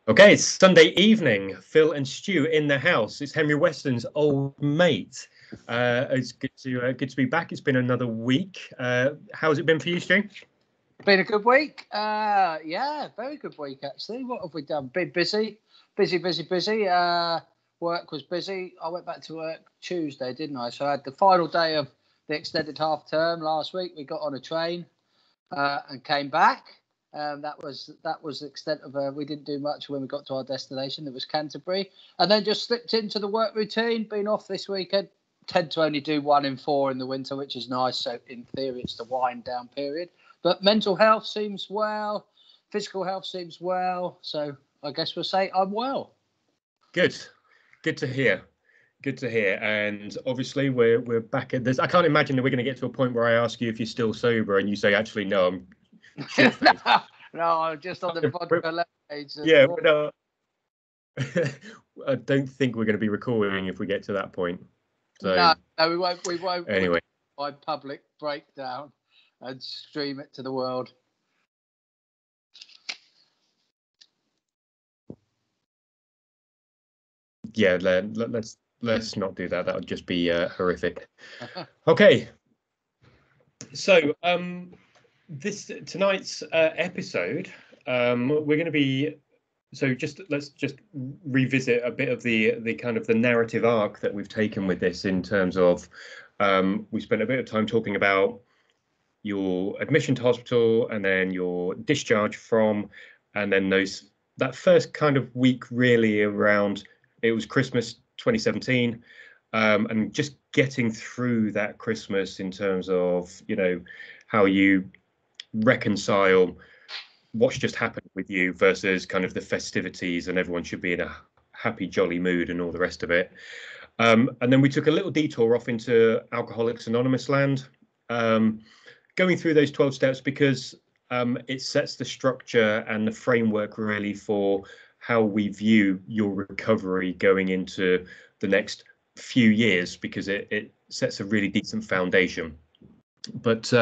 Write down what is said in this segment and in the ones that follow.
Okay, it's Sunday evening. Phil and Stu in the house. It's Henry Weston's old mate. It's good to be back. It's been another week. How's it been for you, Stu? Been a good week. Yeah, very good week actually. What have we done? Been busy. Work was busy. I went back to work Tuesday, didn't I? So I had the final day of the extended half term last week. We got on a train and came back. That was the extent of we didn't do much when we got to our destination. It was Canterbury, and then just slipped into the work routine. Been off this weekend. Tend to only do 1 in 4 in the winter, which is nice. So in theory, it's the wind down period. But mental health seems well, physical health seems well. So I guess we'll say I'm well. Good to hear. Good to hear. And obviously we're back at this. I can't imagine that we're going to get to a point where I ask you if you're still sober and you say, actually, no, I'm no, I'm just on the vodka lemonades. Yeah, no. I don't think we're going to be recording if we get to that point. So no, we won't. Anyway, by public breakdown and stream it to the world. Yeah, let's not do that. That would just be horrific. Okay, so tonight's episode, we're going to be. So let's just revisit a bit of the kind of the narrative arc that we've taken with this in terms of we spent a bit of time talking about your admission to hospital and then your discharge from, and then that first kind of week really around, it was Christmas 2017, and just getting through that Christmas in terms of, you know, how you reconcile what's just happened with you versus kind of the festivities and everyone should be in a happy, jolly mood and all the rest of it. And then we took a little detour off into Alcoholics Anonymous land, going through those 12 steps because it sets the structure and the framework really for how we view your recovery going into the next few years, because it sets a really decent foundation. But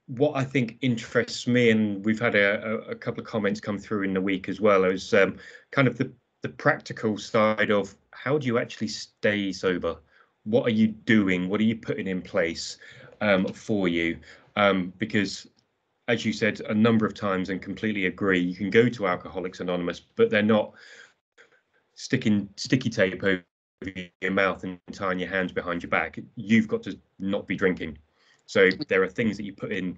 what I think interests me, and we've had a couple of comments come through in the week as well, is kind of the practical side of how do you actually stay sober? What are you doing? What are you putting in place for you? Because as you said a number of times, and completely agree, you can go to Alcoholics Anonymous, but they're not sticking sticky tape over your mouth and tying your hands behind your back. You've got to not be drinking. So there are things that you put in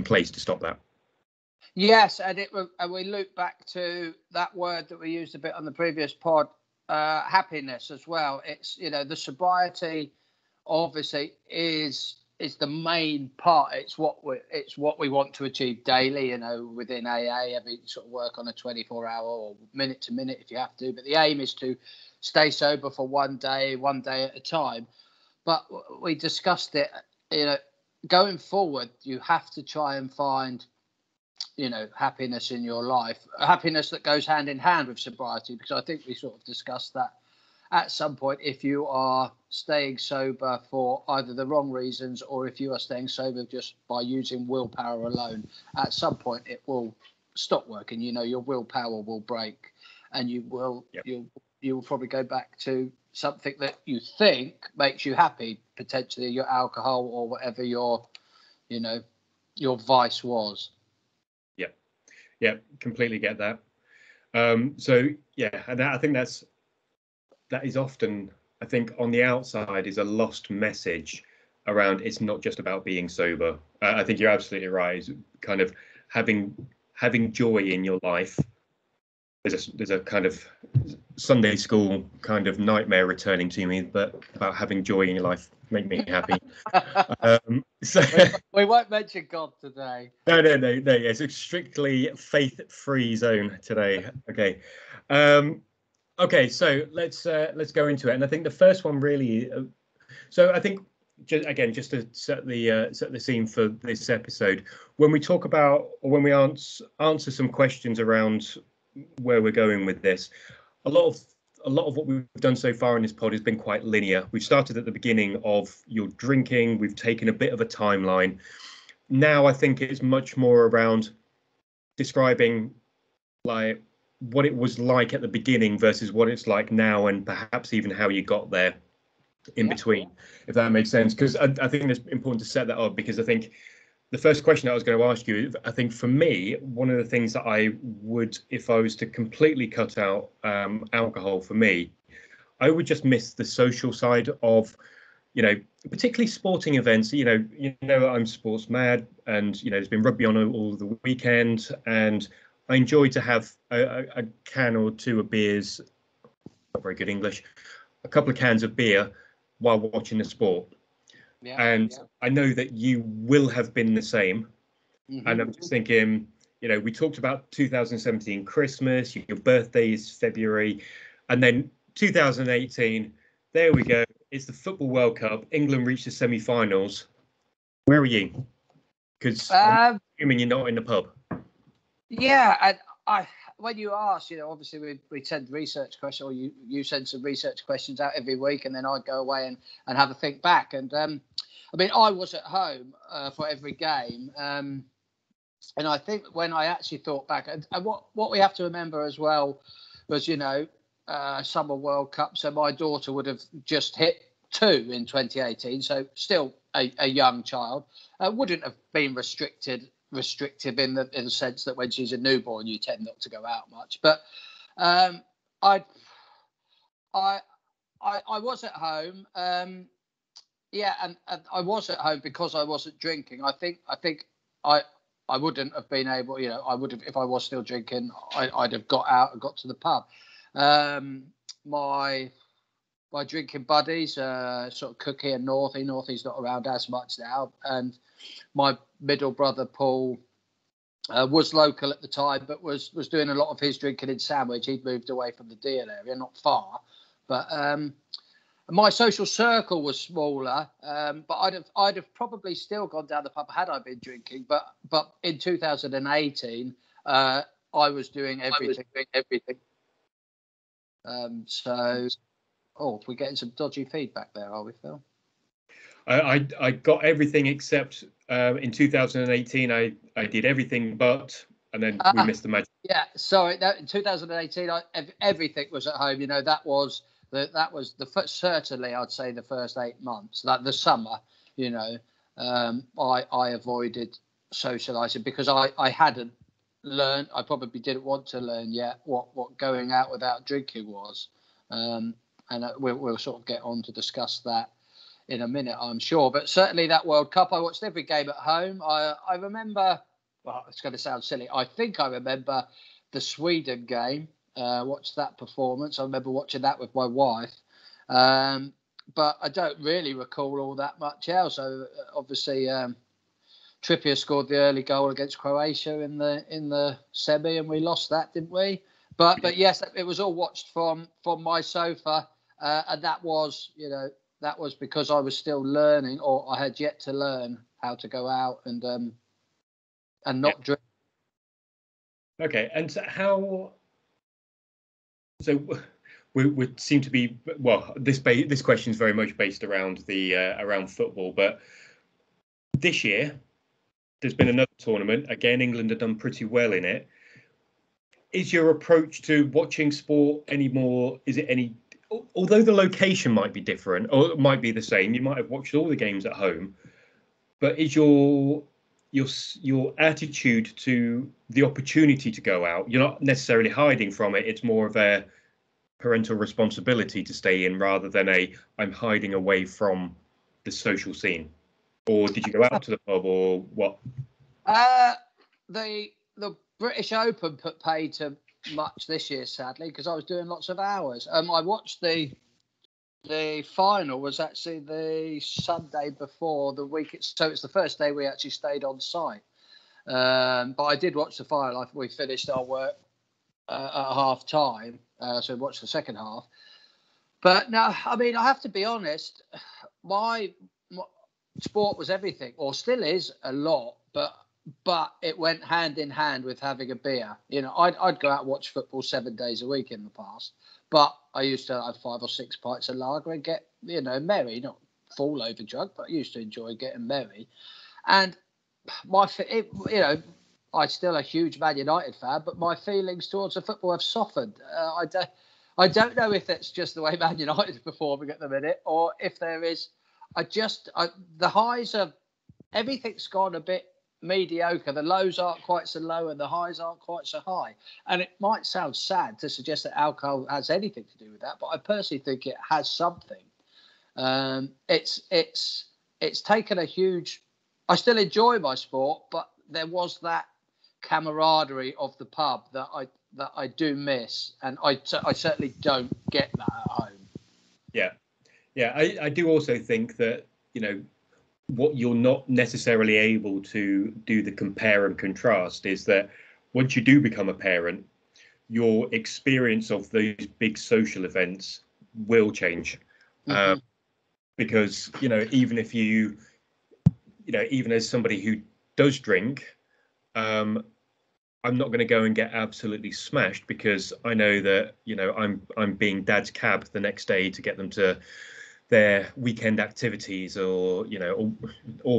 place to stop that. Yes, and we loop back to that word that we used a bit on the previous pod, happiness as well. It's, you know, the sobriety obviously is the main part. It's what we want to achieve daily, you know, within AA. Every sort of work on a 24-hour or minute to minute if you have to, but the aim is to stay sober for one day at a time. But we discussed it, you know, going forward, you have to try and find, you know, happiness in your life, happiness that goes hand in hand with sobriety, because I think we sort of discussed that at some point. If you are staying sober for either the wrong reasons, or if you are staying sober just by using willpower alone, at some point it will stop working. You know, your willpower will break, and you will you will probably go back to something that you think makes you happy, potentially your alcohol or whatever your vice was. Yeah, completely get that. So yeah, and I think that is often, I think, on the outside is a lost message around it's not just about being sober. I think you're absolutely right. It's kind of having joy in your life. There's a kind of Sunday school kind of nightmare returning to me, but about having joy in your life, make me happy. So we won't mention God today. No. It's a strictly faith-free zone today. Okay. Okay, so let's go into it. And I think the first one really. So I think just to set the scene for this episode, when we talk about, or when we answer some questions around where we're going with this, a lot of what we've done so far in this pod has been quite linear. We've started at the beginning of your drinking. We've taken a bit of a timeline. Now I think it's much more around describing like what it was like at the beginning versus what it's like now, and perhaps even how you got there in between, if that makes sense. Because I think it's important to set that up, because I think the first question I was going to ask you, I think for me, one of the things that I would, if I was to completely cut out alcohol for me, I would just miss the social side of, particularly sporting events. I'm sports mad, and there's been rugby on all the weekend, and I enjoy to have a can or two of beers, not very good English, a couple of cans of beer while watching the sport. I know that you will have been the same. Mm-hmm. And I'm just thinking, we talked about 2017 Christmas, your birthday is February, and then 2018, there we go. It's the Football World Cup. England reached the semi-finals. Where are you? Because I'm assuming you're not in the pub. Yeah, and I when you ask, obviously we send research questions, or you send some research questions out every week, and then I'd go away and have a think back. And I was at home for every game, and I think when I actually thought back, and what we have to remember as well was, Summer World Cup. So my daughter would have just hit 2 in 2018, so still a young child. Wouldn't have been restrictive in the sense that when she's a newborn you tend not to go out much. But I was at home. And I was at home because I wasn't drinking. I think I wouldn't have been able, I would have, if I was still drinking, I'd have got out and got to the pub. My drinking buddies, sort of Cookie and Northie's not around as much now, and my middle brother Paul was local at the time, but was doing a lot of his drinking in Sandwich. He'd moved away from the Deal area, not far, but my social circle was smaller. But I'd have probably still gone down the pub had I been drinking. But in 2018, I was doing everything. We're getting some dodgy feedback there, are we, Phil? I got everything except in 2018 I did everything but, and then we missed the magic. Yeah, sorry. In 2018, everything was at home. That was certainly I'd say the first 8 months. That the summer, I avoided socialising because I hadn't learned. I probably didn't want to learn yet what going out without drinking was. And we'll sort of get on to discuss that in a minute, I'm sure. But certainly that World Cup, I watched every game at home. I remember, well, it's going to sound silly, I think I remember the Sweden game, watched that performance. I remember watching that with my wife. But I don't really recall all that much else. So obviously Trippier scored the early goal against Croatia in the semi, and we lost that, didn't we? But yes, it was all watched from my sofa, and that was because I was still learning, or I had yet to learn how to go out and not drink. Okay, and so we seem to be, well, this question is very much based around around football, but this year there's been another tournament. Again, England have done pretty well in it. Is your approach to watching sport anymore? Is it any? Although the location might be different, or it might be the same, you might have watched all the games at home. But is your attitude to the opportunity to go out? You're not necessarily hiding from it. It's more of a parental responsibility to stay in, rather than I'm hiding away from the social scene. Or did you go out to the pub, or what? The British Open put paid to much this year, sadly, because I was doing lots of hours. I watched the final was actually the Sunday before the week. So it's the first day we actually stayed on site. But I did watch the final. We finished our work at half time, so we watched the second half. But now, I have to be honest, my sport was everything, or still is a lot, but it went hand in hand with having a beer. I'd go out and watch football 7 days a week in the past, but I used to have 5 or 6 pints of lager and get, merry, not fall over drunk, but I used to enjoy getting merry. And I'm still a huge Man United fan, but my feelings towards the football have softened. I don't know if it's just the way Man United is performing at the minute, or if there is. The highs are, everything's gone a bit mediocre. The lows aren't quite so low, and the highs aren't quite so high. And it might sound sad to suggest that alcohol has anything to do with that, but I personally think it has something. It's taken a huge. I still enjoy my sport, but there was that camaraderie of the pub that I do miss, and I certainly don't get that at home. Yeah, I do also think that, what you're not necessarily able to do the compare and contrast is that once you do become a parent, your experience of those big social events will change. Mm-hmm. Because, even if you, even as somebody who does drink, I'm not going to go and get absolutely smashed because I know that, I'm being dad's cab the next day to get them to their weekend activities, or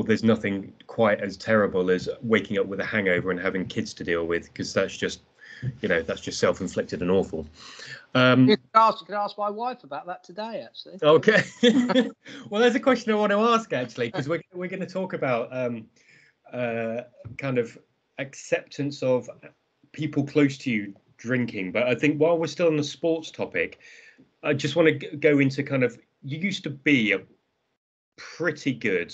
there's nothing quite as terrible as waking up with a hangover and having kids to deal with, because that's just self-inflicted and awful. You can ask my wife about that today, actually. Okay. Well, there's a question I want to ask, actually, because we're going to talk about kind of acceptance of people close to you drinking. But I think while we're still on the sports topic, I just want to go into kind of, you used to be a pretty good,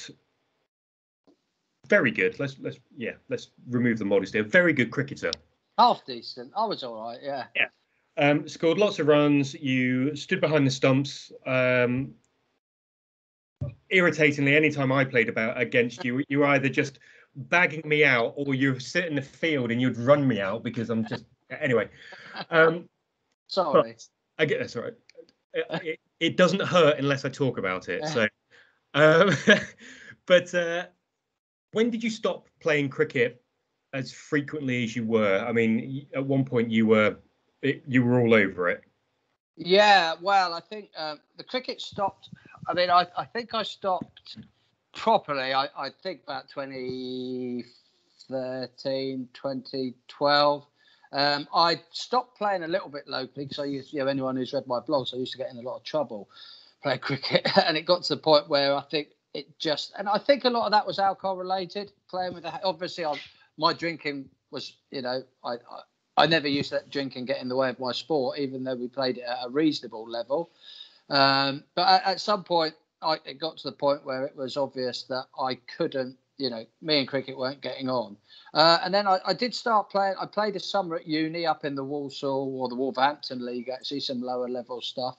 very good. Let's remove the modesty. A very good cricketer. Half decent. I was all right. Yeah. Yeah. Scored lots of runs. You stood behind the stumps. Irritatingly, anytime I played against you, you were either just bagging me out, or you sit in the field and you'd run me out because I'm just anyway. Sorry. I get that's all right. It doesn't hurt unless I talk about it. So, but when did you stop playing cricket as frequently as you were? I mean, at one point you were all over it. Yeah, well, I think the cricket stopped. I mean, I think I stopped properly. I think about 2013, 2012. I stopped playing a little bit locally because I used, anyone who's read my blogs, I used to get in a lot of trouble playing cricket, and it got to the point where I think and I think a lot of that was alcohol related. Playing with obviously, my drinking was, I never used to let drinking get in the way of my sport, even though we played it at a reasonable level. But at some point, it got to the point where it was obvious that I couldn't, me and cricket weren't getting on. And then I did start playing. I played a summer at uni up in the Walsall or the Wolverhampton League, actually, some lower level stuff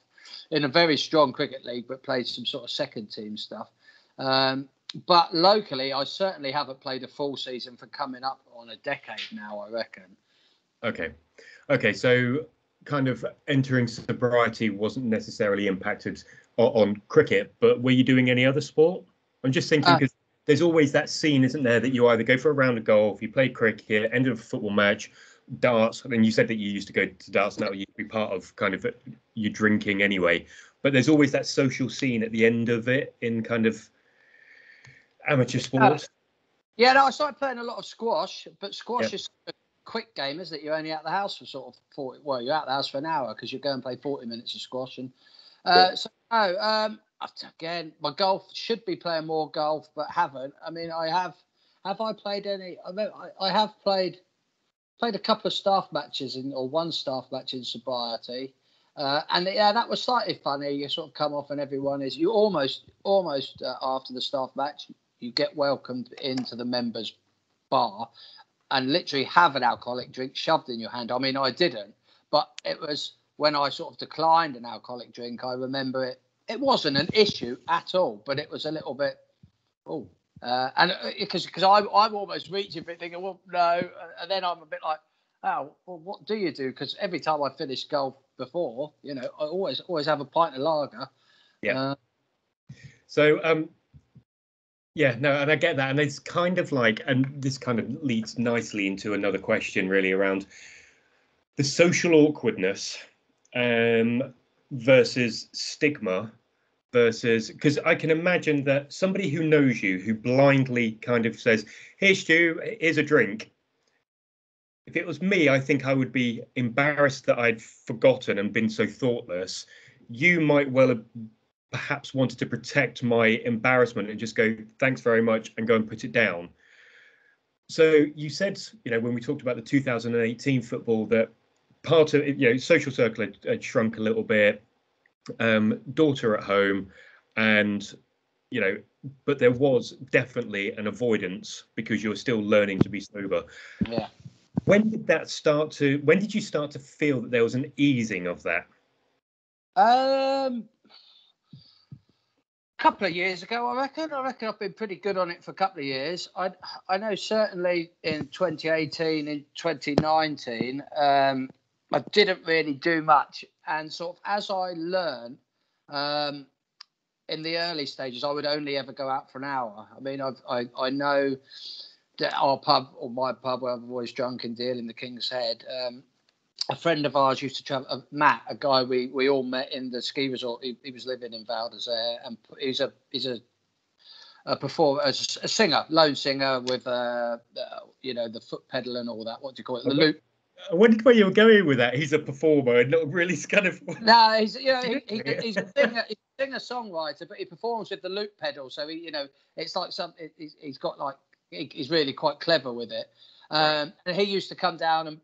in a very strong cricket league, but played some sort of second team stuff. But locally, I certainly haven't played a full season for coming up on a decade now, I reckon. Okay. So kind of entering sobriety wasn't necessarily impacted on cricket, but were you doing any other sport? I'm just thinking because there's always that scene, isn't there, that you either go for a round of golf, you play cricket, end of a football match, darts. And you said that you used to go to darts, and that used to be part of kind of you drinking anyway. But there's always that social scene at the end of it in kind of amateur sports. Yeah, no, I started playing a lot of squash, but squash is a quick game, isn't it? You're only out the house for sort of 40. Well, you're out the house for an hour because you go and play 40 minutes of squash. And again, my golf should be playing more golf, but haven't. I mean, have I played any? I have played a couple of staff matches or one staff match in sobriety. And that was slightly funny. You sort of come off and everyone is, you almost after the staff match, you get welcomed into the members bar and literally have an alcoholic drink shoved in your hand. I mean, I didn't, but it was when I sort of declined an alcoholic drink, I remember it wasn't an issue at all, but it was a little bit, and because I'm almost reaching for it thinking, well, no. And then I'm a bit like, oh, well, what do you do? Because every time I finish golf before, I always have a pint of lager. Yeah. And I get that. And it's kind of like, and this kind of leads nicely into another question really around the social awkwardness versus stigma because I can imagine that somebody who knows you, who blindly kind of says, "Here, Stu, here's a drink," if it was me, I think I would be embarrassed that I'd forgotten and been so thoughtless. You might well have perhaps wanted to protect my embarrassment and just go, thanks very much, and go and put it down. So you said, when we talked about the 2018 football, that part of social circle had shrunk a little bit, daughter at home, and but there was definitely an avoidance because you're still learning to be sober. Yeah. When did you start to feel that there was an easing of that? Couple of years ago, I reckon I've been pretty good on it for a couple of years. I know certainly in 2018, in 2019, I didn't really do much, and sort of as I learned, in the early stages, I would only ever go out for an hour. I mean, I know that our pub, or my pub where I've always drunk and deal in the King's Head, a friend of ours used to travel, Matt, a guy we all met in the ski resort. He was living in Val d'Isere, and he's a performer, a singer, lone singer with the foot pedal and all that. What do you call it? The loop. I wondered where you were going with that. He's a performer and not really kind of. No, he's a singer songwriter, but he performs with the loop pedal. So it's like he's got like he's really quite clever with it. And he used to come down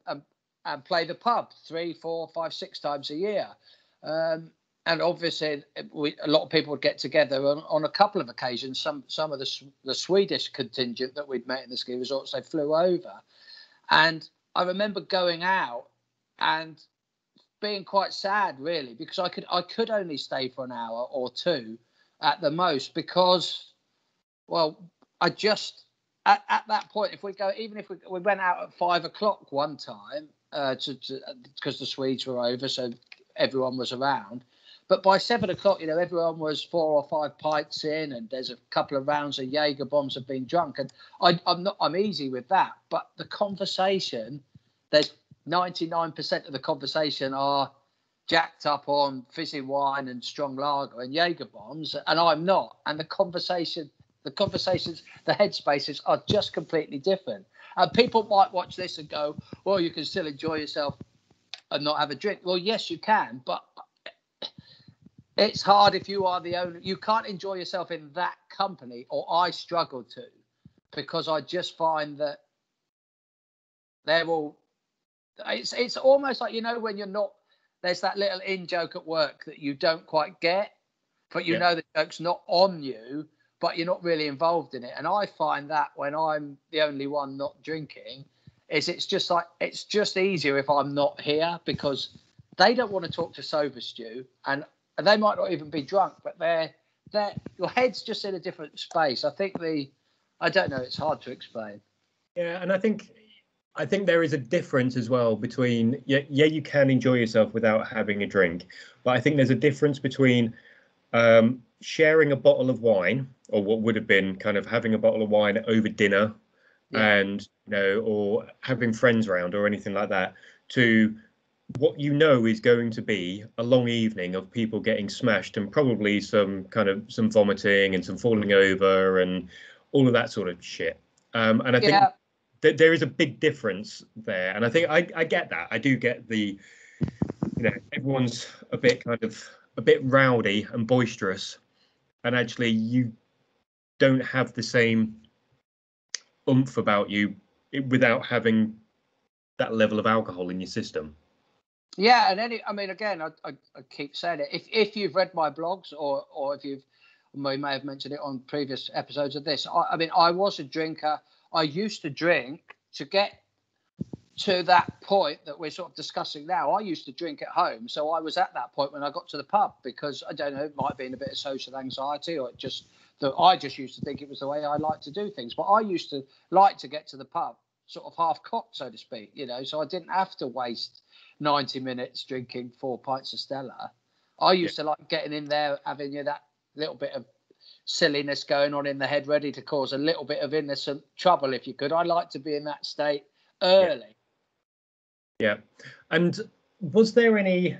and play the pub 3, 4, 5, 6 times a year. And obviously, a lot of people would get together on a couple of occasions. Some of the Swedish contingent that we'd met in the ski resorts, they flew over. And I remember going out and being quite sad, really, because I could only stay for an hour or two at the most because, well, I just, at that point, if we went out at 5 o'clock one time, because the Swedes were over, so everyone was around. But by 7 o'clock, everyone was 4 or 5 pints in, and there's a couple of rounds of Jaeger bombs have been drunk, and I'm easy with that. But the conversation, there's 99% of the conversation are jacked up on fizzy wine and strong lager and Jaeger bombs, and I'm not. And the conversations, the headspaces are just completely different. And people might watch this and go, well, you can still enjoy yourself and not have a drink. Well, yes, you can, but it's hard if you are the owner. You can't enjoy yourself in that company, or I struggle to, because I just find that they're all. It's almost like, when you're not. There's that little in joke at work that you don't quite get, but you know the joke's not on you, but you're not really involved in it. And I find that when I'm the only one not drinking, it's just easier if I'm not here, because they don't want to talk to sober Stu, and they might not even be drunk, but your head's just in a different space. I don't know, it's hard to explain. Yeah, and I think there is a difference as well between, you can enjoy yourself without having a drink, but I think there's a difference between sharing a bottle of wine, or what would have been kind of having a bottle of wine over dinner, and or having friends around or anything like that, to what is going to be a long evening of people getting smashed and probably some some vomiting and some falling over and all of that sort of shit. And I think that there is a big difference there. And I think I get that. I do get the, everyone's a bit rowdy and boisterous, and actually you don't have the same oomph about you without having that level of alcohol in your system. Yeah, and again, I keep saying it. If you've read my blogs, or if we may have mentioned it on previous episodes of this, I was a drinker. I used to drink to get to that point that we're sort of discussing now. I used to drink at home, so I was at that point when I got to the pub, because I don't know, it might have been a bit of social anxiety, or I just used to think it was the way I like to do things. But I used to like to get to the pub sort of half cocked, so to speak, so I didn't have to waste 90 minutes drinking 4 pints of Stella. I used to like getting in there, having that little bit of silliness going on in the head, ready to cause a little bit of innocent trouble if you could. I like to be in that state early. Yeah. And was there any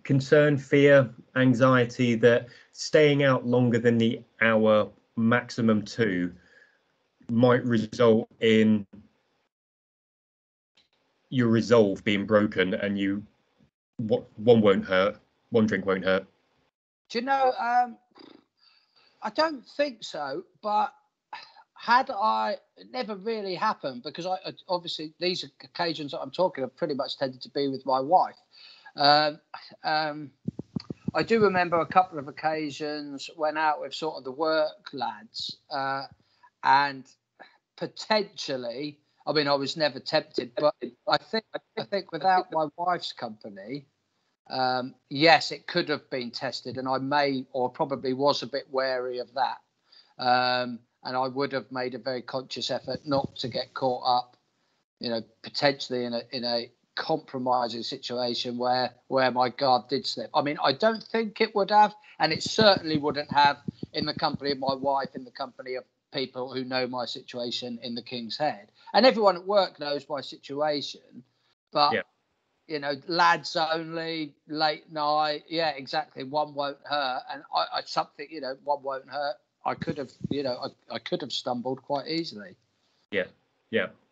concern, fear, anxiety that staying out longer than the hour, maximum 2, might result in your resolve being broken, and one won't hurt, one drink won't hurt. Do you know? I don't think so, but it never really happened, because I obviously these occasions that I'm talking of pretty much tended to be with my wife. I do remember a couple of occasions went out with sort of the work lads, and potentially, I mean, I was never tempted, but I think without my wife's company, yes, it could have been tested, and I may or probably was a bit wary of that. And I would have made a very conscious effort not to get caught up, potentially in a compromising situation where my guard did slip. I mean, I don't think it would have, and it certainly wouldn't have in the company of my wife, in the company of people who know my situation in the King's Head. And everyone at work knows my situation, but lads only, late night, yeah, exactly, one won't hurt. And I something, one won't hurt. I could have, I could have stumbled quite easily. Yeah.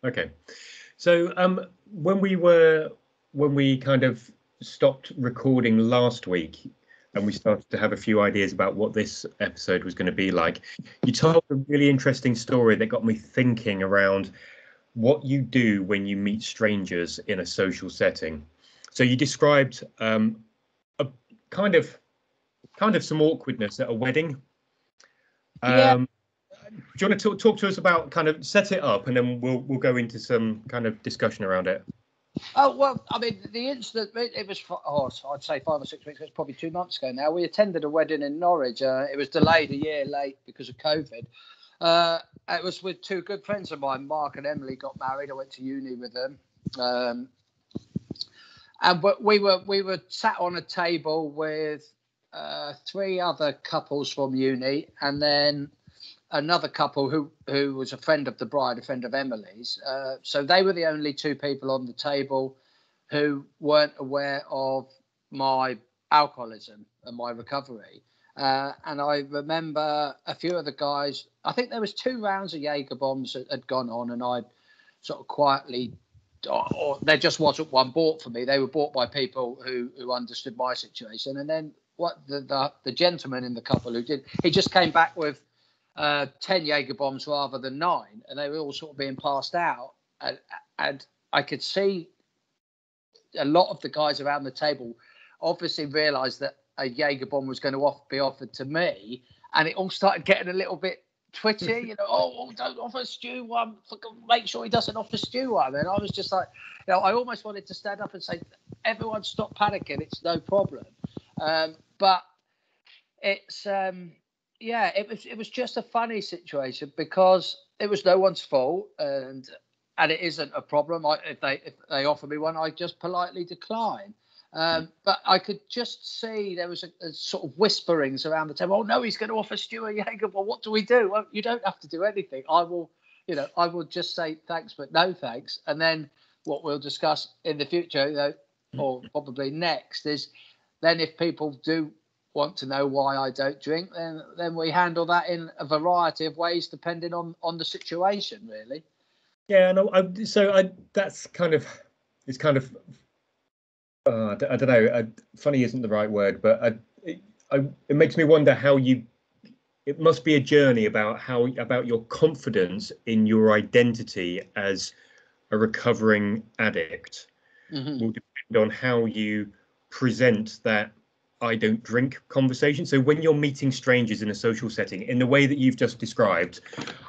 Okay. So when we kind of stopped recording last week, and we started to have a few ideas about what this episode was going to be like, you told a really interesting story that got me thinking around what you do when you meet strangers in a social setting. So you described a kind of some awkwardness at a wedding. Yeah. Do you want to talk to us about, kind of set it up, and then we'll go into some kind of discussion around it? Oh, well, I mean, the incident, it was, I'd say 5 or 6 weeks, it's probably 2 months ago now. We attended a wedding in Norwich. It was delayed a year late because of COVID. It was with 2 good friends of mine, Mark and Emily, got married. I went to uni with them. And we were sat on a table with 3 other couples from uni, and then another couple who was a friend of the bride, a friend of Emily's. So they were the only 2 people on the table who weren't aware of my alcoholism and my recovery. And I remember a few of the guys, I think there was 2 rounds of Jaeger bombs that had gone on, and I'd sort of quietly, or there just wasn't one bought for me. They were bought by people who understood my situation. And then what the gentleman in the couple who did, he just came back with 10 Jaeger bombs rather than 9, and they were all sort of being passed out. And I could see a lot of the guys around the table obviously realised that a Jaeger bomb was going to be offered to me, and it all started getting a little bit twitchy. Oh, don't offer Stu one. Make sure he doesn't offer Stu one. And I was just like, I almost wanted to stand up and say, everyone stop panicking. It's no problem. But it's it was just a funny situation, because it was no one's fault, and it isn't a problem. If they offer me one, I just politely decline. But I could just see there was a sort of whisperings around the table. Oh no, he's going to offer Stu a Jaeger. Well, what do we do? Well, you don't have to do anything. I will just say thanks, but no thanks. And then what we'll discuss in the future, or probably next, is then if people do want to know why I don't drink, then we handle that in a variety of ways depending on the situation, really. Yeah, no, that's kind of, it's kind of, I don't know, funny isn't the right word, but it makes me wonder how it must be a journey about your confidence in your identity as a recovering addict. Mm-hmm. Will depend on how you present that I don't drink conversation. So when you're meeting strangers in a social setting in the way that you've just described,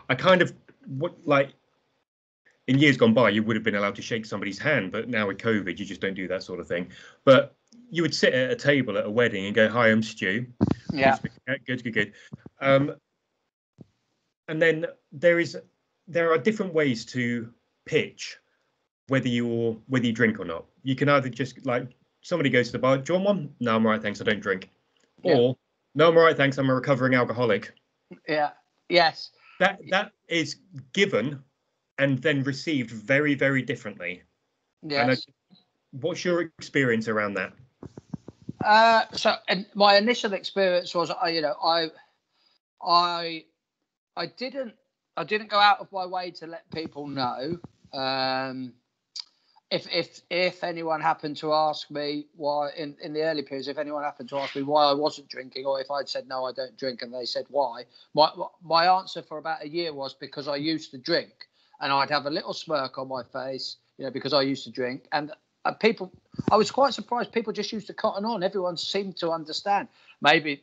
I kind of in years gone by, you would have been allowed to shake somebody's hand, but now with COVID, you just don't do that sort of thing. But you would sit at a table at a wedding and go, "Hi, I'm Stu." Yeah. Good. And then there are different ways to pitch whether you drink or not. You can either just, like, somebody goes to the bar, "Do you want one?" "No, I'm all right, thanks, I don't drink." Yeah. Or, "No, I'm all right, thanks, I'm a recovering alcoholic." Yeah. Yes. That is given and then received very, very differently. Yes. What's your experience around that? And my initial experience was, I didn't didn't go out of my way to let people know. If anyone happened to ask me why in the early periods, if anyone happened to ask me why I wasn't drinking, or if I'd said no, I don't drink, and they said why, my answer for about a year was because I used to drink, and I'd have a little smirk on my face, because I used to drink, and people, I was quite surprised. People just used to cotton on. Everyone seemed to understand. Maybe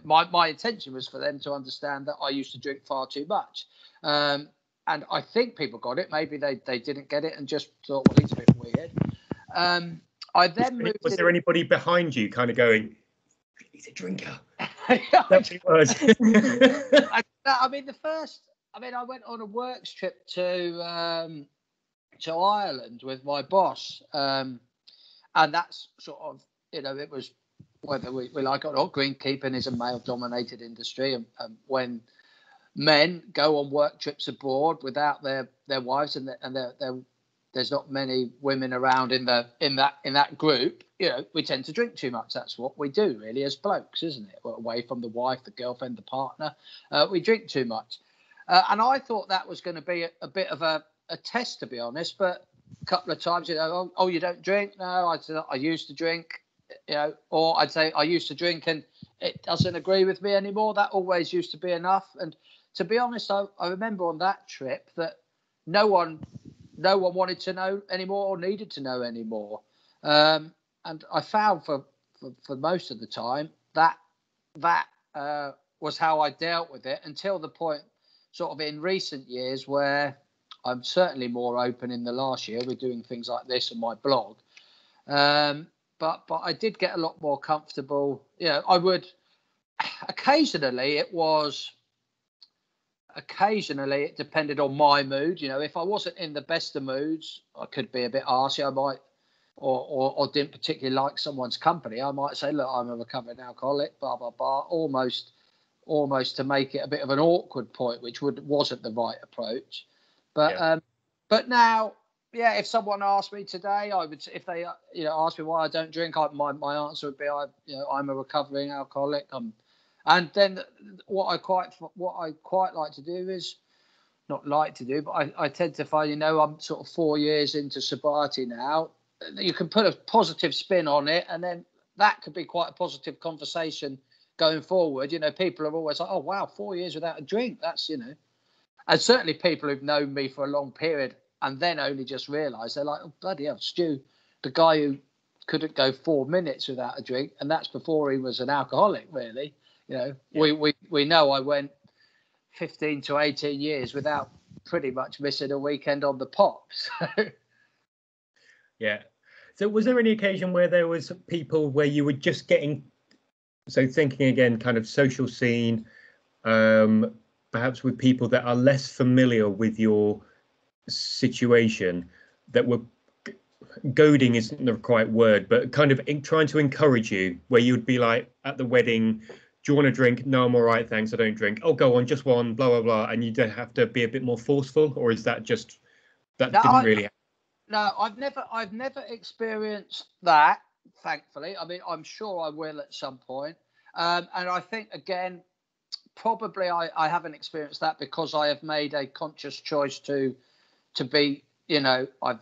my intention was for them to understand that I used to drink far too much. And I think people got it. Maybe they didn't get it and just thought, well, he's a bit weird. I then was there anybody behind you kind of going, he's a drinker? Yeah, That's what it was. I went on a works trip to Ireland with my boss. And that's sort of, it was, whether we like it or not, greenkeeping is a male-dominated industry. And when men go on work trips abroad without their wives, and there's not many women around in that group, we tend to drink too much. That's what we do, really, as blokes, isn't it? We're away from the wife, the girlfriend, the partner, we drink too much. And I thought that was going to be a bit of a test, to be honest. But a couple of times, oh, you don't drink? No, I said I used to drink, or I'd say I used to drink and it doesn't agree with me anymore. That always used to be enough. And to be honest, I remember on that trip that no one wanted to know anymore or needed to know anymore. And I found for most of the time that was how I dealt with it, until the point sort of in recent years where I'm certainly more open. In the last year, we're doing things like this on my blog. But I did get a lot more comfortable. I would occasionally it depended on my mood. If I wasn't in the best of moods, I could be a bit arsey. I might, or didn't particularly like someone's company, I might say, look, I'm a recovering alcoholic, blah, blah, blah, almost to make it a bit of an awkward point, which wasn't the right approach. But now, if someone asked me today, if they asked me why I don't drink, my answer would be, I'm a recovering alcoholic. And then what I quite like to do is, not like to do, but I tend to find, I'm sort of 4 years into sobriety now. You can put a positive spin on it, and then that could be quite a positive conversation going forward. People are always like, oh, wow, 4 years without a drink. That's, and certainly people who've known me for a long period and then only just realise, they're like, oh, bloody hell, Stu, the guy who couldn't go 4 minutes without a drink, and that's before he was an alcoholic, really. We know I went 15 to 18 years without pretty much missing a weekend on the pop. So was there any occasion where there was people where you were just getting, so thinking again, kind of social scene, perhaps with people that are less familiar with your situation, that were goading isn't the right word, but kind of trying to encourage you, where you'd be like at the wedding, do you want to drink? No, I'm all right, thanks, I don't drink. Oh, go on, just one, blah, blah, blah. And you don't have to be a bit more forceful, or is that just, didn't really happen? No, I've never experienced that, thankfully. I mean, I'm sure I will at some point. And I think, again, probably I haven't experienced that because I have made a conscious choice to be, I've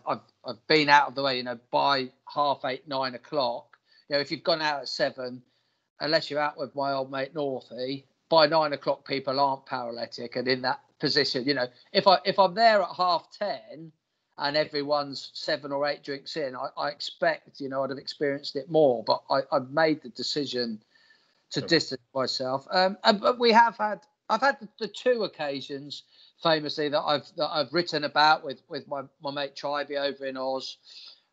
been out of the way, by 8:30, 9 o'clock. If you've gone out at 7, unless you're out with my old mate Northie, by 9 o'clock people aren't paralytic and in that position. If I'm there at 10:30 and everyone's 7 or 8 drinks in, I expect, I'd have experienced it more. But I've made the decision to distance myself. But I've had the 2 occasions famously that I've written about with my mate Tribey over in Oz,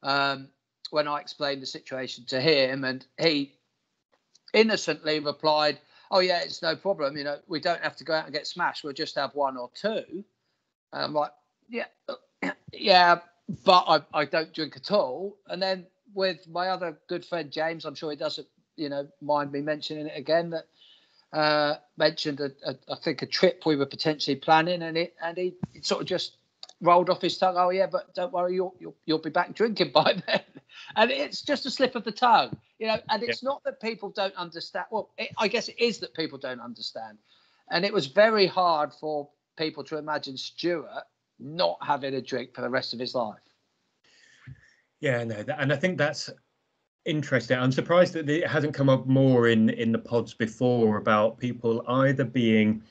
when I explained the situation to him, and he innocently replied, oh yeah, it's no problem, we don't have to go out and get smashed, we'll just have 1 or 2. And I'm like, yeah, but I don't drink at all. And then with my other good friend James, I'm sure he doesn't mind me mentioning it again, that mentioned I think a trip we were potentially planning, and he sort of just rolled off his tongue, oh yeah, but don't worry, you'll be back drinking by then. And it's just a slip of the tongue, and it's not that people don't understand. Well, I guess it is that people don't understand. And it was very hard for people to imagine Stuart not having a drink for the rest of his life. Yeah, no, and I think that's interesting. I'm surprised that it hasn't come up more in the pods before about people either being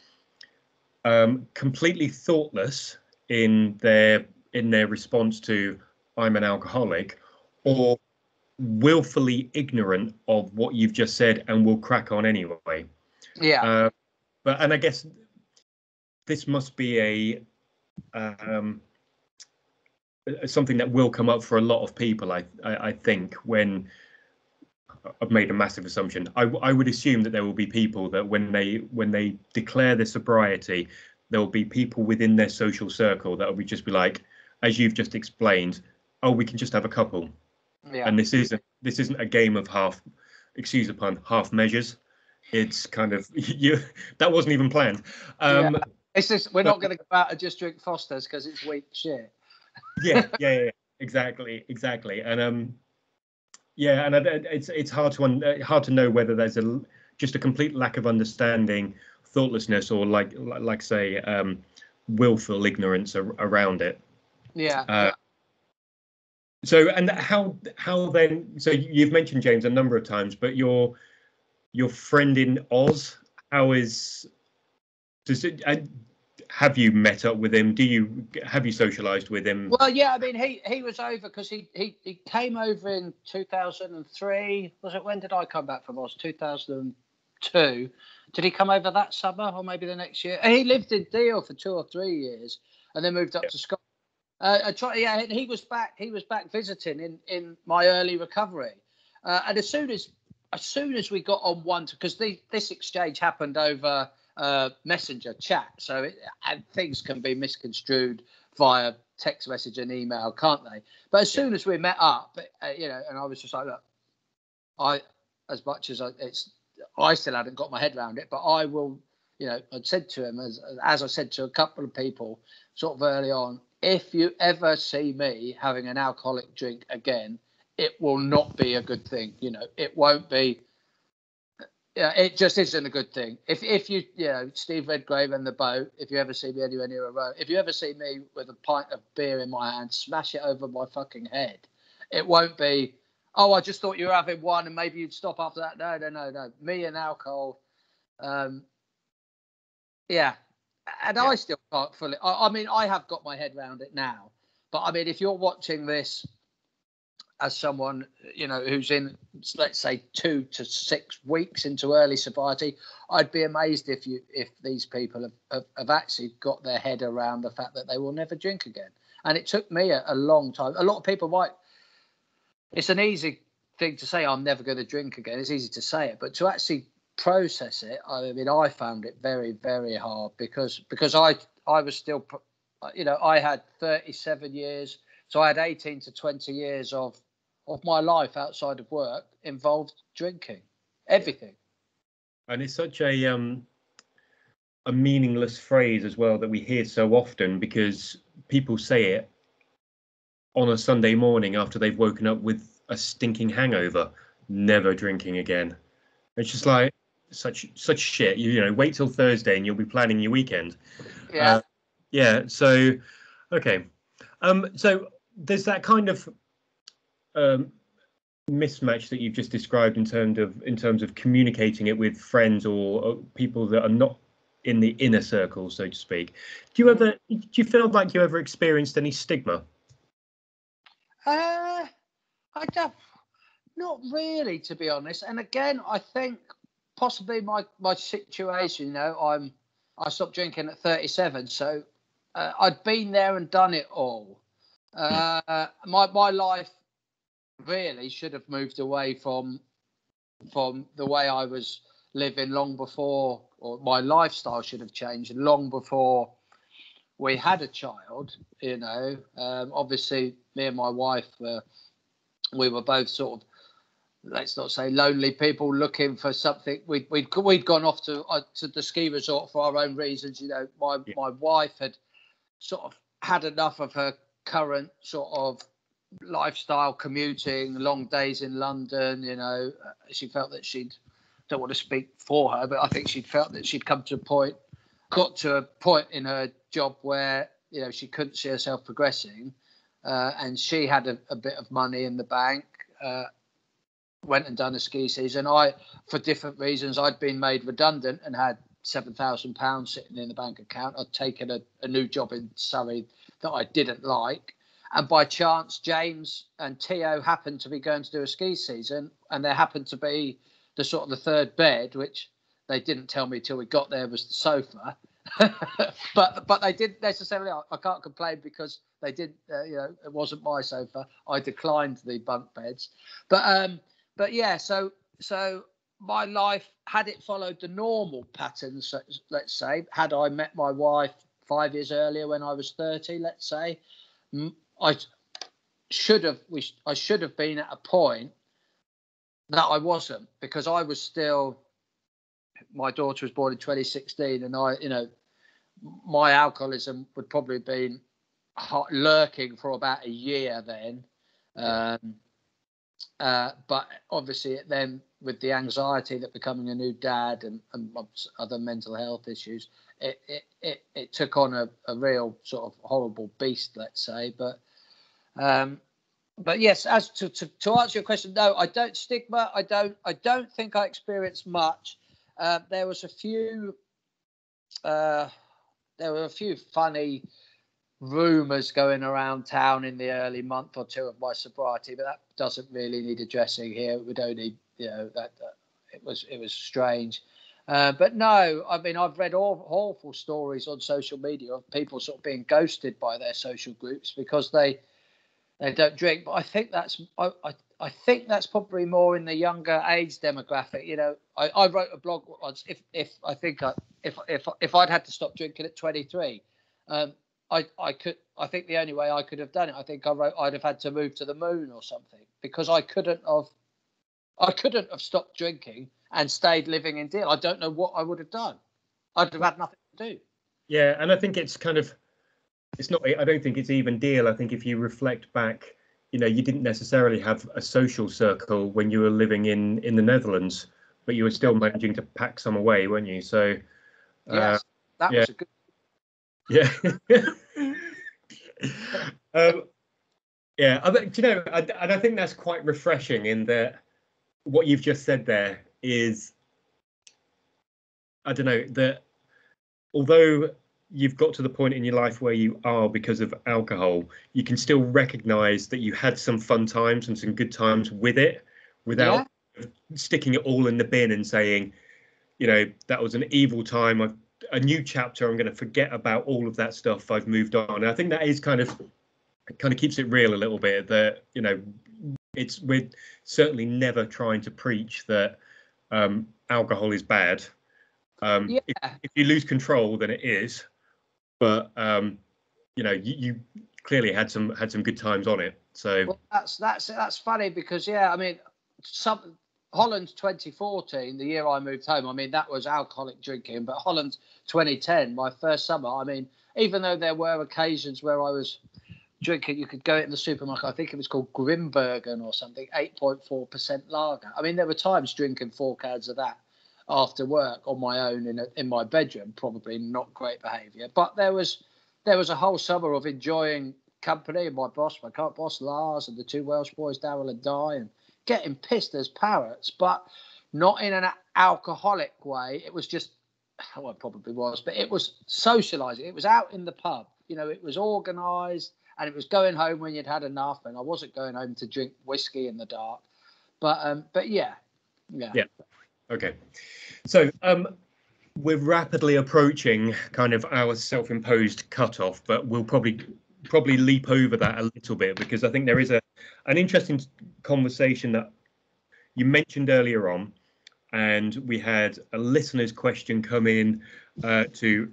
completely thoughtless in their response to I'm an alcoholic, or willfully ignorant of what you've just said and will crack on anyway. Yeah. And I guess this must be something that will come up for a lot of people. I think when I've made a massive assumption, I would assume that there will be people that when they declare their sobriety, there will be people within their social circle that will just be like, as you've just explained, oh, we can just have a couple. Yeah. And this isn't a game of excuse the pun, half measures. It's kind of that wasn't even planned. It's just we're not going to go out and just drink Foster's because it's weak shit. yeah, exactly, and it's hard to know whether there's just a complete lack of understanding, thoughtlessness, or like say willful ignorance around it. Yeah. So, and how then? So you've mentioned James a number of times, but your friend in Oz, have you met up with him? Have you socialized with him? Well, yeah, I mean, he was over because he came over in 2003. Was it, when did I come back from Oz? 2002. Did he come over that summer or maybe the next year? He lived in Deal for 2 or 3 years and then moved up to Scotland. He was back. He was back visiting in my early recovery, and as soon as we got on one, because this exchange happened over messenger chat, and things can be misconstrued via text message and email, can't they? But as soon as we met up, and I was just like, look, as much as I still hadn't got my head around it, but I will, I'd said to him, as I said to a couple of people sort of early on, if you ever see me having an alcoholic drink again, it will not be a good thing. It won't be. It just isn't a good thing. If you, Steve Redgrave and the boat, if you ever see me anywhere near a road, if you ever see me with a pint of beer in my hand, smash it over my fucking head, it won't be, oh, I just thought you were having one and maybe you'd stop after that. No. Me and alcohol. Yeah. And I still can't fully. I mean, I have got my head around it now. But I mean, if you're watching this as someone, who's in, let's say, 2 to 6 weeks into early sobriety, I'd be amazed if these people have actually got their head around the fact that they will never drink again. And it took me a long time. A lot of people it's an easy thing to say, I'm never going to drink again. It's easy to say it, but to actually process it, I mean, I found it very, very hard because I was still, I had 37 years, so I had 18 to 20 years of my life outside of work involved drinking, everything. And it's such a meaningless phrase as well that we hear so often, because people say it on a Sunday morning after they've woken up with a stinking hangover, never drinking again. It's just like such shit. Wait till Thursday and you'll be planning your weekend. So okay. So there's that kind of mismatch that you've just described in terms of communicating it with friends or people that are not in the inner circle, so to speak. Do you feel like you ever experienced any stigma? I don't, not really, to be honest. And again, I think possibly my situation, I stopped drinking at 37, so I'd been there and done it all. My life really should have moved away from the way I was living long before, or my lifestyle should have changed long before we had a child. Obviously me and my wife we were both sort of, let's not say lonely people looking for something. We'd gone off to the ski resort for our own reasons. My wife had sort of had enough of her current sort of lifestyle, commuting, long days in London. She felt that don't want to speak for her, but I think she'd felt that she'd come to a point got to a point in her job where, you know, she couldn't see herself progressing, and she had a bit of money in the bank. Went and done a ski season. For different reasons, I'd been made redundant and had £7,000 sitting in the bank account. I'd taken a new job in Surrey that I didn't like. And by chance, James and Theo happened to be going to do a ski season, and there happened to be the sort of the third bed, which they didn't tell me till we got there was the sofa. but they didn't necessarily. I can't complain because they did. You know, it wasn't my sofa. I declined the bunk beds. But yeah. So my life, had it followed the normal patterns, let's say, had I met my wife 5 years earlier when I was 30, let's say, I should have been at a point that I wasn't, because I was still. My daughter was born in 2016, and my alcoholism would probably have been lurking for about a year then. But obviously then, with the anxiety that becoming a new dad and other mental health issues, it took on a real sort of horrible beast, let's say. But yes, as to answer your question, no, I don't. Stigma, I don't think I experienced much. There were a few funny rumours going around town in the early month or two of my sobriety, but that doesn't really need addressing here. It would only, that it was strange. But no, I mean, I've read awful stories on social media of people sort of being ghosted by their social groups because they don't drink. But I think I think that's probably more in the younger age demographic. You know, I wrote a blog once. If I'd had to stop drinking at 23, I think the only way I could have done it, I think I wrote, I'd have had to move to the moon or something, because I couldn't have stopped drinking and stayed living in Deal. I don't know what I would have done. I'd have had nothing to do. Yeah, and I think it's not. I don't think it's even Deal. I think if you reflect back, you didn't necessarily have a social circle when you were living in the Netherlands, but you were still managing to pack some away, weren't you? So yes, that was a good. Yeah. Yeah. And I think that's quite refreshing in that what you've just said there is, I don't know, that although you've got to the point in your life where you are because of alcohol, you can still recognize that you had some fun times and some good times with it without sticking it all in the bin and saying, that was an evil time. A new chapter. I'm going to forget about all of that stuff. I've moved on. And I think that is kind of keeps it real a little bit. That we're certainly never trying to preach that alcohol is bad. If you lose control, then it is. But you clearly had some good times on it. So that's funny because I mean, Holland's 2014, the year I moved home, I mean, that was alcoholic drinking. But Holland's 2010, my first summer, I mean, even though there were occasions where I was drinking, you could go in the supermarket, I think it was called Grimbergen or something, 8.4% lager. I mean, there were times drinking 4 cans of that after work on my own in my bedroom, probably not great behaviour. But there was a whole summer of enjoying company, my current boss, Lars, and the 2 Welsh boys, Daryl and Di, and getting pissed as parrots, but not in an alcoholic way. It was just, well, it probably was, but it was socialising. It was out in the pub. It was organised, and it was going home when you'd had enough. And I wasn't going home to drink whiskey in the dark. But yeah. Okay. So we're rapidly approaching kind of our self-imposed cutoff, but we'll probably leap over that a little bit, because I think there is an interesting conversation that you mentioned earlier on, and we had a listener's question come in to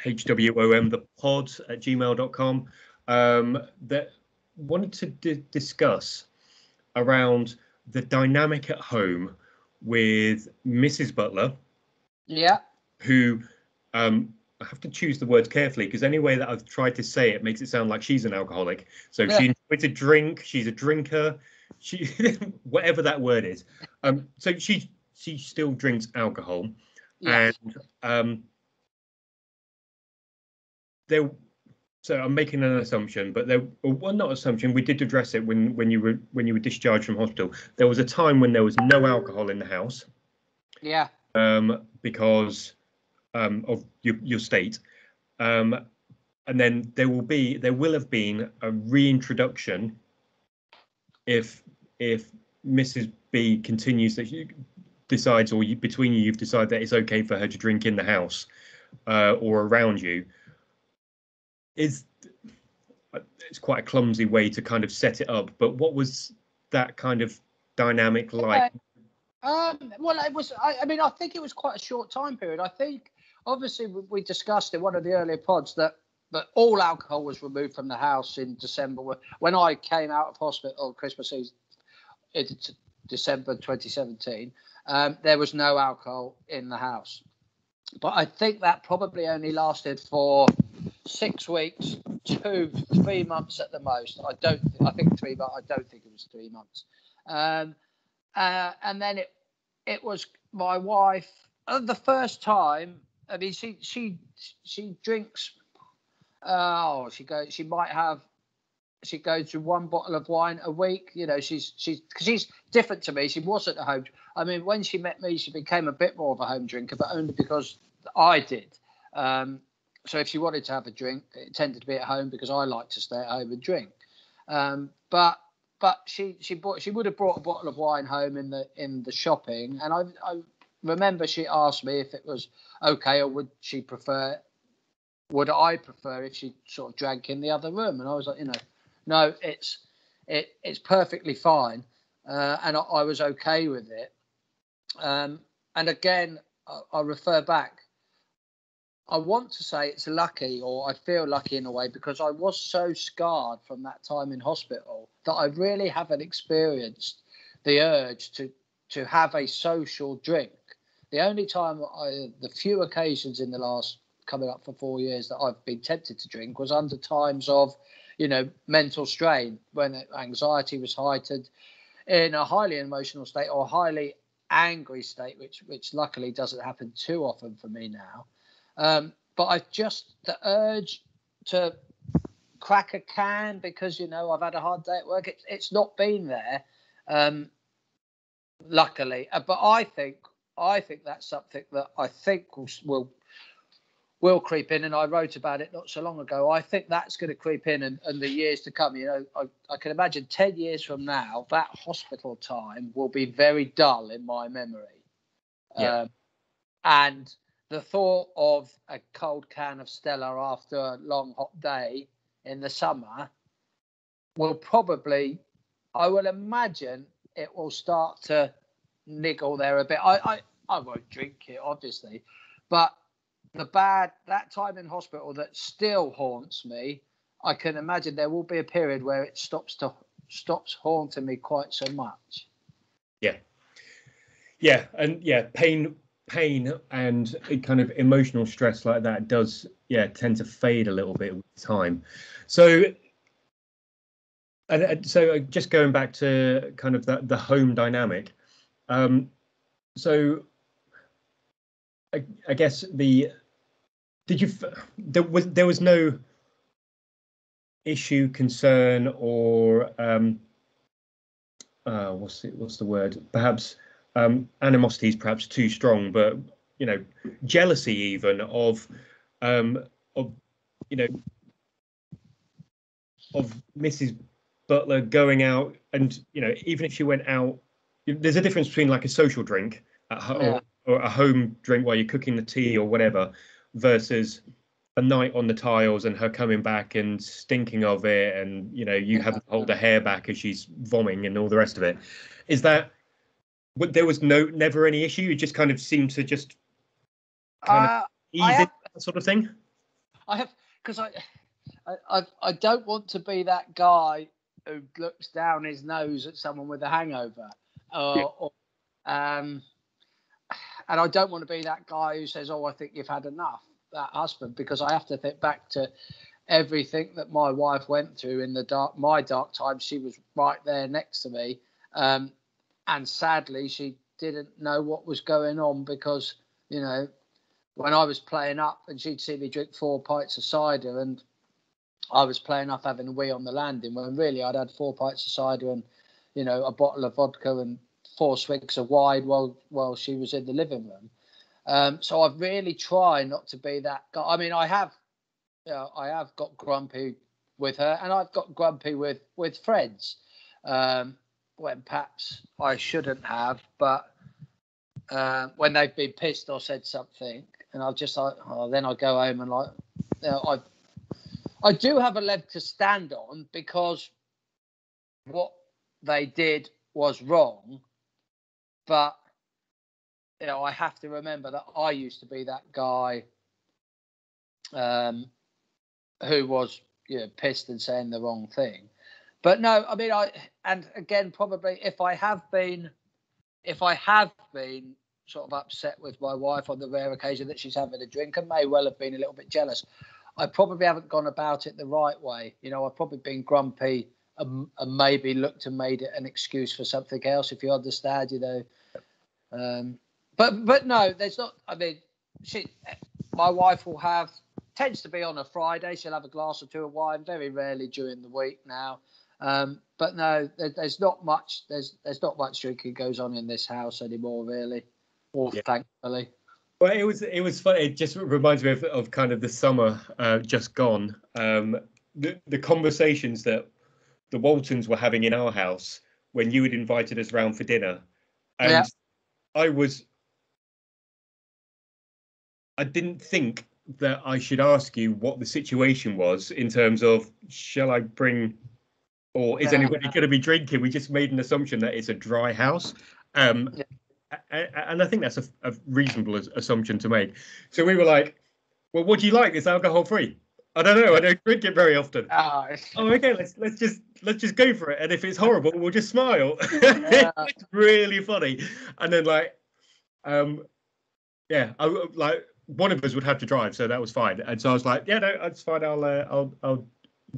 hwomthepod@gmail.com that wanted to discuss around the dynamic at home with Mrs. Butler, who I have to choose the words carefully, because any way that I've tried to say it makes it sound like she's an alcoholic. So she enjoys a drink. She's a drinker. She whatever that word is. So she still drinks alcohol, and there. So I'm making an assumption, but well, not assumption. We did address it when you were discharged from hospital. There was a time when there was no alcohol in the house. Yeah. Because of your state, and then there will have been a reintroduction if Mrs. B continues that she decides, or between you've decided that it's okay for her to drink in the house or around you. It's quite a clumsy way to kind of set it up, but what was that kind of dynamic like? Well, it was. I mean, I think it was quite a short time period. I think, obviously, we discussed in one of the earlier pods that all alcohol was removed from the house in December. When I came out of hospital Christmas Eve, it's December 2017, there was no alcohol in the house. But I think that probably only lasted for 6 weeks, 3 months at the most. I think 3 months. I don't think it was 3 months. And then it was my wife. The first time, I mean, she drinks. She goes through 1 bottle of wine a week. You know, she's different to me. She wasn't a home. I mean, when she met me, she became a bit more of a home drinker, but only because I did. So if she wanted to have a drink, it tended to be at home because I like to stay at home and drink. But she would have brought a bottle of wine home in the shopping, and I remember she asked me if it was okay, or would I prefer if she sort of drank in the other room, and I was like, no, it's perfectly fine, and I was okay with it. And again, I refer back. I want to say it's lucky, or I feel lucky in a way, because I was so scarred from that time in hospital that I really haven't experienced the urge to have a social drink. The only time the few occasions in the last coming up for 4 years that I've been tempted to drink was under times of, mental strain, when anxiety was heightened, in a highly emotional state or a highly angry state, which luckily doesn't happen too often for me now. But the urge to crack a can because, I've had a hard day at work. It's not been there, luckily. But I think that's something that I think will creep in. And I wrote about it not so long ago. I think that's going to creep in the years to come. I can imagine 10 years from now, that hospital time will be very dull in my memory. Yeah. And the thought of a cold can of Stella after a long hot day in the summer will probably, I will imagine, it will start to niggle there a bit. I won't drink it, obviously, but that time in hospital that still haunts me, I can imagine there will be a period where it stops haunting me quite so much. Yeah, and pain and kind of emotional stress like that does tend to fade a little bit with time. So just going back to kind of the home dynamic, so I guess there was no issue, concern, or what's the word, perhaps animosity is perhaps too strong, but jealousy even of Mrs. Butler going out, and even if she went out, there's a difference between like a social drink at home or a home drink while you're cooking the tea or whatever, versus a night on the tiles and her coming back and stinking of it, and you having to hold her hair back as she's vomiting and all the rest of it. Is that there was never any issue? You just kind of seemed to just kind of ease it, that sort of thing. I have, because I don't want to be that guy who looks down his nose at someone with a hangover, and I don't want to be that guy who says, "Oh, I think you've had enough." That husband, because I have to think back to everything that my wife went through in my dark times. She was right there next to me, and sadly, she didn't know what was going on because when I was playing up, and she'd see me drink 4 pints of cider, and I was playing up having a wee on the landing, when really I'd had 4 pints of cider and, you know, a bottle of vodka and 4 swigs of wine while she was in the living room. So I've really tried not to be that guy. I mean, I have got grumpy with her, and I've got grumpy with friends, when perhaps I shouldn't have, but when they've been pissed or said something, and I've just like, then I go home and like, you know, I do have a leg to stand on, because what they did was wrong, but you know, I have to remember that I used to be that guy who was, you know, pissed and saying the wrong thing. But no, I mean, and again, probably if I have been sort of upset with my wife on the rare occasion that she's having a drink, and may well have been a little bit jealous, I probably haven't gone about it the right way. You know, I've probably been grumpy and maybe looked and made it an excuse for something else, if you understand, you know. But no, there's not. I mean, my wife tends to be on a Friday. She'll have a glass or two of wine, very rarely during the week now. But no, there's not much. There's not much drinking goes on in this house anymore, really, or thankfully. Well, it was funny. It just reminds me of kind of the summer just gone. The conversations that the Waltons were having in our house when you had invited us round for dinner, and I didn't think that I should ask you what the situation was in terms of, shall I bring, or is anybody going to be drinking? We just made an assumption that it's a dry house. And I think that's a reasonable assumption to make. So we were like, well, what do you like? It's alcohol free. I don't know. I don't drink it very often. Oh, okay. Let's just go for it. And if it's horrible, we'll just smile. It's really funny. And then one of us would have to drive, so that was fine. And so I was like, yeah, no, that's fine. I'll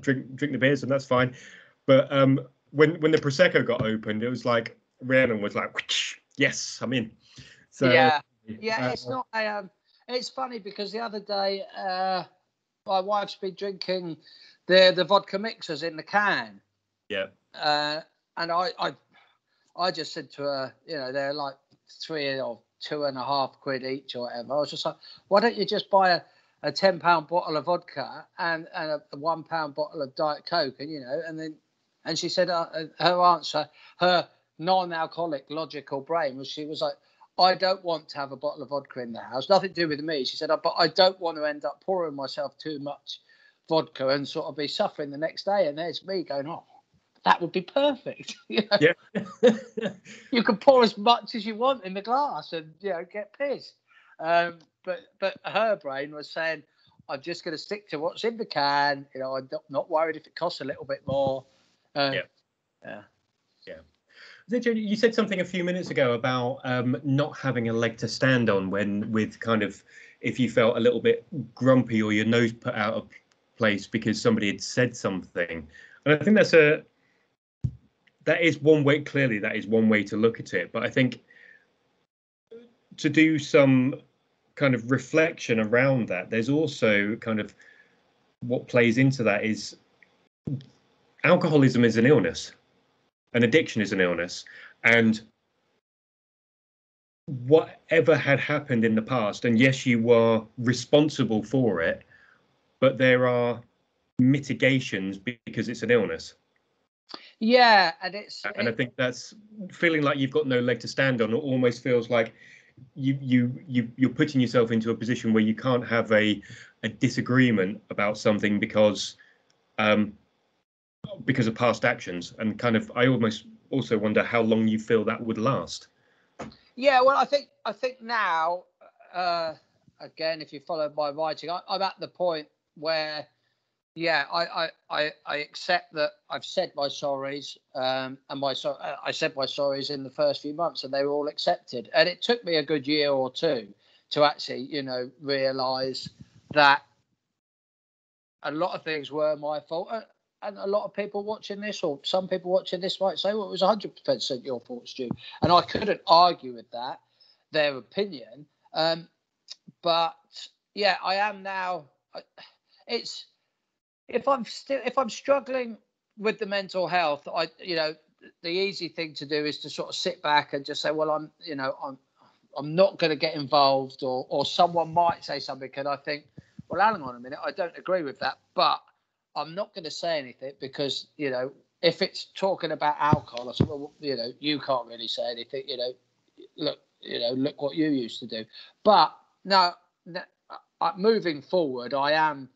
drink the beers, and that's fine. But when the prosecco got opened, it was like Rhiannon was like, yes, I'm in. So it's not. It's funny because the other day, my wife's been drinking the vodka mixers in the can. Yeah. And I just said to her, you know, they're like 3 or 2.5 quid each or whatever. I was just like, why don't you just buy a £10 bottle of vodka and a £1 bottle of Diet Coke, and you know, and she said her answer, her non-alcoholic logical brain was, she was like, I don't want to have a bottle of vodka in the house. Nothing to do with me. She said, but I don't want to end up pouring myself too much vodka and sort of be suffering the next day. And there's me going, oh, that would be perfect. You know? Yeah. You can pour as much as you want in the glass and, you know, get pissed. But her brain was saying, I'm just going to stick to what's in the can. You know, I'm not worried if it costs a little bit more. Yeah. You said something a few minutes ago about not having a leg to stand on if you felt a little bit grumpy or your nose put out of place because somebody had said something. And I think that is one way. Clearly, that is one way to look at it. But I think to do some kind of reflection around that, there's also kind of what plays into that is alcoholism is an illness. An addiction is an illness, and whatever had happened in the past, and yes, you are responsible for it, but there are mitigations because it's an illness. Yeah, and I think that's feeling like you've got no leg to stand on. It almost feels like you're putting yourself into a position where you can't have a disagreement about something because of past actions, and kind of I almost also wonder how long you feel that would last. Yeah, well, I think now, again, if you follow my writing, I'm at the point where, yeah, I accept that I've said my sorries, and I said my sorries in the first few months, and they were all accepted. And it took me a good year or two to actually, you know, realise that a lot of things were my fault. And a lot of people watching this, or some people watching this, might say, well, it was 100% your fault, Stu. And I couldn't argue with that, their opinion. but yeah, I am now. It's if I'm struggling with the mental health, the easy thing to do is to sort of sit back and just say, well, I'm not going to get involved, or someone might say something, and I think, well, hang on a minute, I don't agree with that, but I'm not going to say anything because, if it's talking about alcohol, I said, well, you can't really say anything, look what you used to do. But no, moving forward, I am,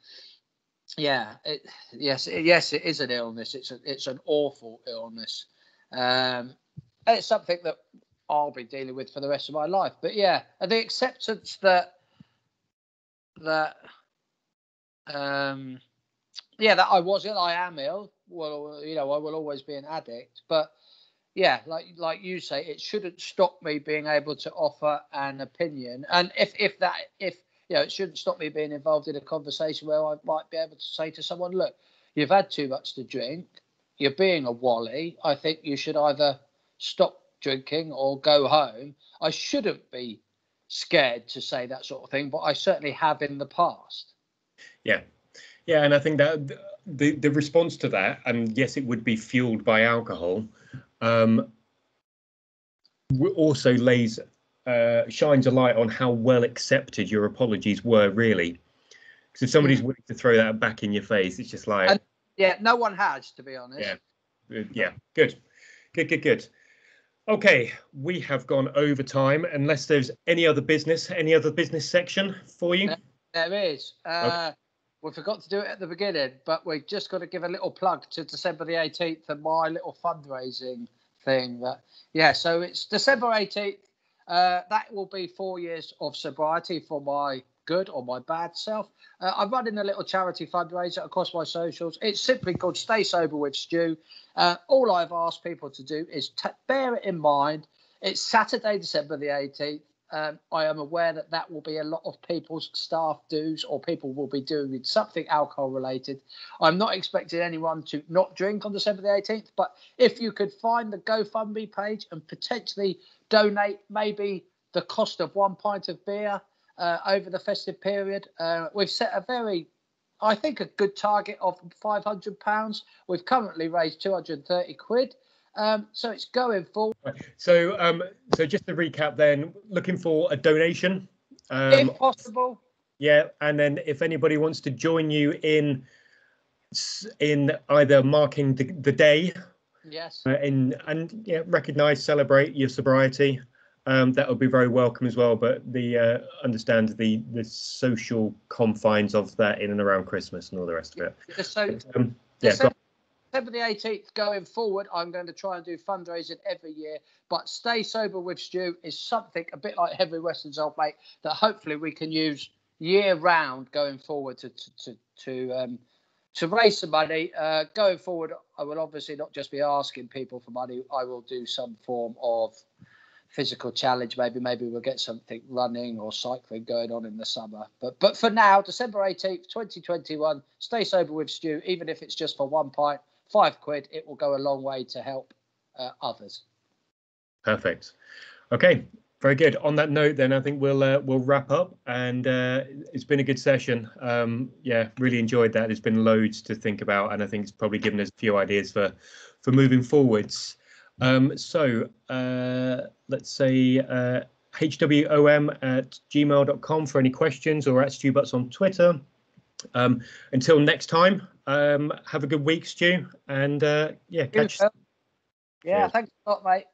yes, it is an illness. It's an awful illness. It's something that I'll be dealing with for the rest of my life. But yeah, and the acceptance that that I was ill, I am ill. Well, I will always be an addict. But yeah, like you say, it shouldn't stop me being able to offer an opinion. And if it shouldn't stop me being involved in a conversation where I might be able to say to someone, look, you've had too much to drink, you're being a wally, I think you should either stop drinking or go home. I shouldn't be scared to say that sort of thing, but I certainly have in the past. Yeah, and I think that the response to that, and yes, it would be fueled by alcohol, also shines a light on how well accepted your apologies were, really. Because if somebody's willing to throw that back in your face, it's just like, no one has, to be honest. Yeah, good. Okay, we have gone over time. Unless there's any other business section for you? There is. Okay. We forgot to do it at the beginning, but we've just got to give a little plug to December the 18th and my little fundraising thing. So it's December 18th. That will be 4 years of sobriety for my good or my bad self. I'm running a little charity fundraiser across my socials. It's simply called Stay Sober with Stu. All I've asked people to do is bear it in mind. It's Saturday, December the 18th. I am aware that will be a lot of people's staff dues, or people will be doing something alcohol related. I'm not expecting anyone to not drink on December the 18th, but if you could find the GoFundMe page and potentially donate maybe the cost of 1 pint of beer over the festive period. We've set a good target of £500. We've currently raised 230 quid. So it's going forward. So just to recap then, looking for a donation. If possible. Yeah, and then if anybody wants to join you in either marking the day. Yes. Recognise, celebrate your sobriety. That would be very welcome as well. But understand the social confines of that in and around Christmas and all the rest of it. December the 18th going forward, I'm going to try and do fundraising every year. But Stay Sober with Stu is something a bit like Heavy Western's Old Mate that hopefully we can use year round going forward to raise some money. Going forward, I will obviously not just be asking people for money. I will do some form of physical challenge. Maybe we'll get something running or cycling going on in the summer. But for now, December 18th, 2021, Stay Sober with Stu, even if it's just for 1 pint, £5. It will go a long way to help others. Perfect. Okay. Very good. On that note, then I think we'll wrap up, and it's been a good session. Really enjoyed that. There's been loads to think about, and I think it's probably given us a few ideas for moving forwards. Let's say hwom@gmail.com for any questions, or @StuButts on Twitter. Until next time, have a good week, Stu, and catch. Yeah, thanks a lot, mate.